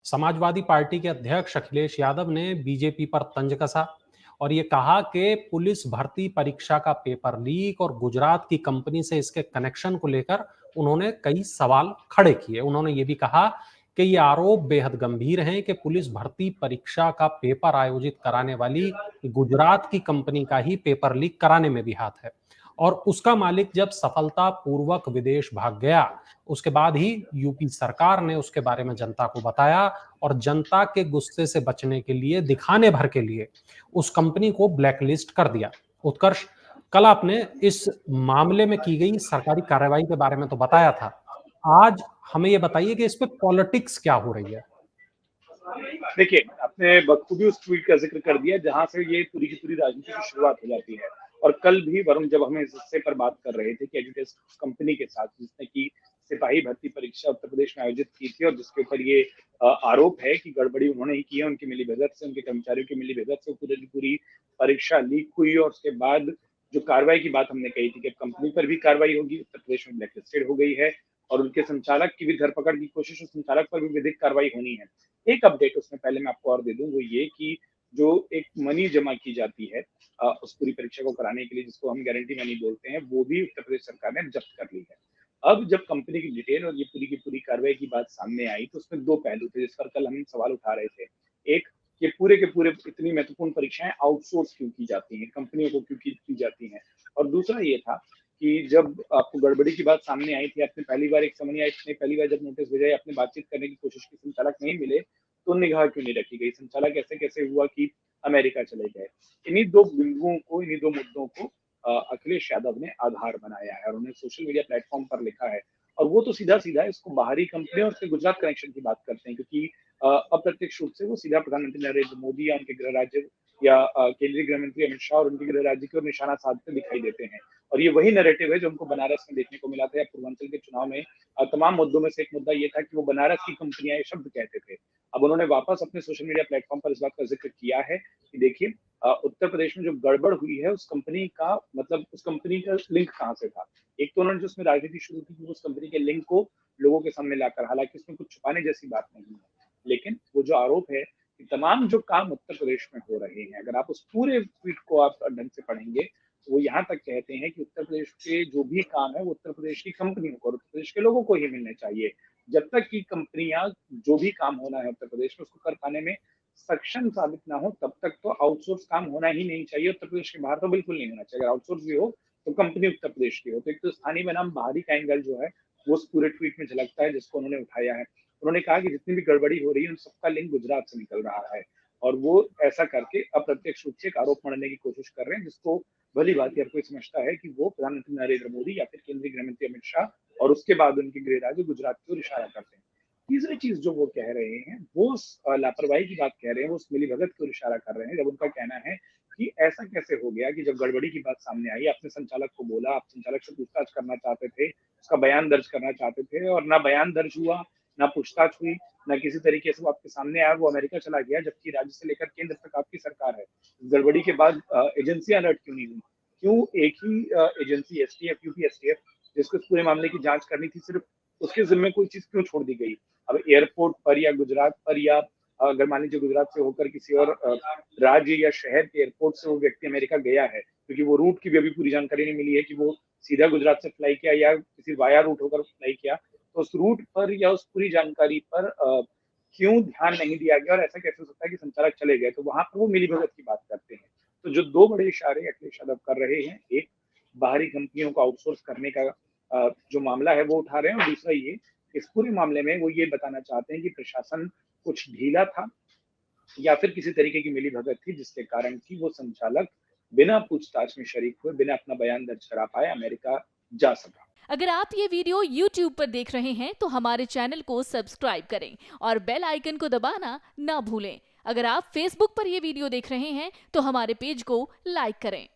Samajwadi party के अध्यक्ष अखिलेश यादव ने बीजेपी पर तंज कसा और ये कहा कि पुलिस भर्ती परीक्षा का पेपर लीक और गुजरात की कंपनी से इसके कनेक्शन को लेकर उन्होंने कई सवाल खड़े किए। उन्होंने ये भी कहा कि ये आरोप बेहद गंभीर हैं कि पुलिस भर्ती परीक्षा का पेपर आयोजित कराने वाली गुजरात की कंपनी का ही पेपर लीक कराने में भी हाथ है और उसका मालिक जब सफलतापूर्वक विदेश भाग गया, उसके बाद ही यूपी सरकार ने उसके बारे में जनता को बताया और जनता के गुस्से से बचने के लिए, दिखाने भर के लिए उस कंपनी को ब्लैकलिस्ट कर दिया। उत्कर्ष, कल आपने इस मामले में की गई सरकारी कार्रवाई के बारे में तो बताया था। आज हमें ये बताइए कि इस पे पॉलिटिक्स क्या हो रही है? देखिए, आपने बखूबी उस ट्वीट का ज़िक्र कर दिया जहाँ से ये पूरी की पूरी राजनीति की शुरुआत हो जाती है। और कल भी वरुण जब हम इस हिस्से पर बात कर रहे थे कि एजुटेस कंपनी के साथ जिसने की सिपाही भर्ती परीक्षा उत्तर प्रदेश में आयोजित की थी और जिसके ऊपर ये आरोप है कि गड़बड़ी उन्होंने ही की है, उनकी मिलीभगत से, उनके कर्मचारियों की मिलीभगत से पूरी की पूरी परीक्षा लीक हुई और उसके बाद जो कार्रवाई की बात हमने कही थी कि कंपनी पर भी कार्रवाई होगी, उत्तर प्रदेश में ब्लैकलिस्टेड हो गई है और उनके संचालक की भी धरपकड़ की कोशिश, उस संचालक पर भी विधिक कार्रवाई होनी है। एक अपडेट उसमें पहले मैं आपको और दे दूं वो ये कि जो एक मनी जमा की जाती है उस पूरी परीक्षा को कराने के लिए जिसको हम गारंटी मनी बोलते हैं वो भी उत्तर प्रदेश सरकार ने जब्त कर ली है। अब जब कंपनी की डिटेल और ये पूरी की पूरी कार्रवाई की बात सामने आई तो उसमें दो पहलू थे जिस पर कल हम सवाल उठा रहे थे। एक, ये पूरे के पूरे इतनी महत्वपूर्ण परीक्षाएं आउटसोर्स क्यों की जाती हैं, कंपनियों को क्यों की जाती हैं। और दूसरा ये था कि जब आपको गड़बड़ी की बात सामने आई थी, आपने पहली बार एक समझ आई, पहली बार जब नोटिस भेजा, आपने बातचीत करने की कोशिश की, संचालक नहीं मिले, तो निगाह क्यों नहीं रखी गई? संचालक ऐसे कैसे हुआ कि अमेरिका चले गए? इन्हीं दो बिंदुओं को, इन्हीं दो मुद्दों को अखिलेश यादव ने आधार बनाया है और उन्हें सोशल मीडिया प्लेटफॉर्म पर लिखा है। और वो तो सीधा-सीधा इसको बाहरी कंपनी और उसके गुजरात कनेक्शन की बात करते हैं क्योंकि अप्रत्यक्ष रूप से वो सीधा प्रधानमंत्री नरेंद्र मोदी या उनके गृह राज्य या केंद्रीय गृह मंत्री अमित शाह और उनके गृह राज्य की ओर निशाना साधते दिखाई देते हैं। और ये वही नैरेटिव है जो हमको बनारस में देखने को मिला था या पूर्वांचल के चुनाव में तमाम मुद्दों में से एक मुद्दा ये था कि वो बनारस की कंपनियां ये शब्द कहते थे। अब उन्होंने वापस अपने सोशल मीडिया प्लेटफॉर्म पर इस बात का जिक्र किया है कि देखिए उत्तर प्रदेश में जो गड़बड़ हुई है उस कंपनी का मतलब उस कंपनी का लिंक कहाँ से था। एक तो उन्होंने जो उसमें राजनीति शुरू की उस कंपनी के लिंक को लोगों के सामने लाकर, हालांकि उसमें कुछ छुपाने जैसी बात नहीं है, लेकिन वो जो आरोप है कि तमाम जो काम उत्तर प्रदेश में हो रहे हैं, अगर आप उस पूरे ट्वीट को आप ढंग से पढ़ेंगे वो यहाँ तक कहते हैं कि उत्तर प्रदेश के जो भी काम है वो उत्तर प्रदेश की कंपनियों को और उत्तर प्रदेश के लोगों को ही मिलने चाहिए। जब तक कि कंपनियां जो भी काम होना है उत्तर प्रदेश में उसको कर पाने में सक्षम साबित ना हो तब तक तो आउटसोर्स काम होना ही नहीं चाहिए। उत्तर प्रदेश के बाहर तो बिल्कुल नहीं होना चाहिए। अगर आउटसोर्स भी हो तो कंपनी उत्तर प्रदेश की हो। तो एक तो स्थानीय बनाम बाहरी का एंगल जो है वो उस पूरे ट्वीट में झलकता है जिसको उन्होंने उठाया है। उन्होंने कहा कि जितनी भी गड़बड़ी हो रही है उन सबका लिंक गुजरात से निकल रहा है और वो ऐसा करके अप्रत्यक्ष रूप से एक आरोप मढ़ने की कोशिश कर रहे हैं जिसको भली भांति हर कोई समझता है कि वो प्रधानमंत्री नरेंद्र मोदी या फिर केंद्रीय गृह मंत्री अमित शाह और उसके बाद उनके गृह राज्य गुजरात की ओर इशारा करते हैं। तीसरी चीज जो वो कह रहे हैं वो लापरवाही की बात कह रहे हैं, वो उस मिलीभगत की ओर इशारा कर रहे हैं जब उनका कहना है कि ऐसा कैसे हो गया कि जब गड़बड़ी की बात सामने आई आपने संचालक को बोला, आप संचालक से पूछताछ करना चाहते थे, उसका बयान दर्ज करना चाहते थे और ना बयान दर्ज हुआ, ना पूछताछ हुई, ना किसी तरीके से वो आपके सामने आया, वो अमेरिका चला गया जबकि राज्य से लेकर केंद्र तक आपकी सरकार है। गड़बड़ी के बाद एजेंसियां अलर्ट क्यों नहीं हुई? क्यों एक ही एजेंसी एसटीएफ, यूपी एसटीएफ जिसको इस पूरे मामले की जांच करनी थी, सिर्फ उसके जिम्मे कोई चीज क्यों छोड़ दी गई? अब एयरपोर्ट पर या गुजरात पर या अगर मान लीजिए गुजरात से होकर किसी और राज्य या शहर के एयरपोर्ट से वो व्यक्ति अमेरिका गया है क्योंकि वो रूट की भी अभी पूरी जानकारी नहीं मिली है कि वो सीधा गुजरात से फ्लाई किया या किसी वाया रूट होकर फ्लाई किया, तो उस रूट पर या उस पूरी जानकारी पर क्यों ध्यान नहीं दिया गया और ऐसा कैसे हो सकता है कि संचालक चले गए? तो वहां पर वो मिलीभगत की बात करते हैं। तो जो दो बड़े इशारे अखिलेश यादव कर रहे हैं, एक बाहरी कंपनियों को आउटसोर्स करने का जो मामला है वो उठा रहे हैं और दूसरा ये इस पूरे मामले में वो ये बताना चाहते हैं कि प्रशासन कुछ ढीला था या फिर किसी तरीके की मिलीभगत थी जिसके कारण कि वो संचालक बिना पूछताछ में शरीक हुए, बिना अपना बयान दर्ज करा पाए अमेरिका जा सका। अगर आप ये वीडियो YouTube पर देख रहे हैं तो हमारे चैनल को सब्सक्राइब करें और बेल आइकन को दबाना ना भूलें। अगर आप Facebook पर ये वीडियो देख रहे हैं तो हमारे पेज को लाइक करें।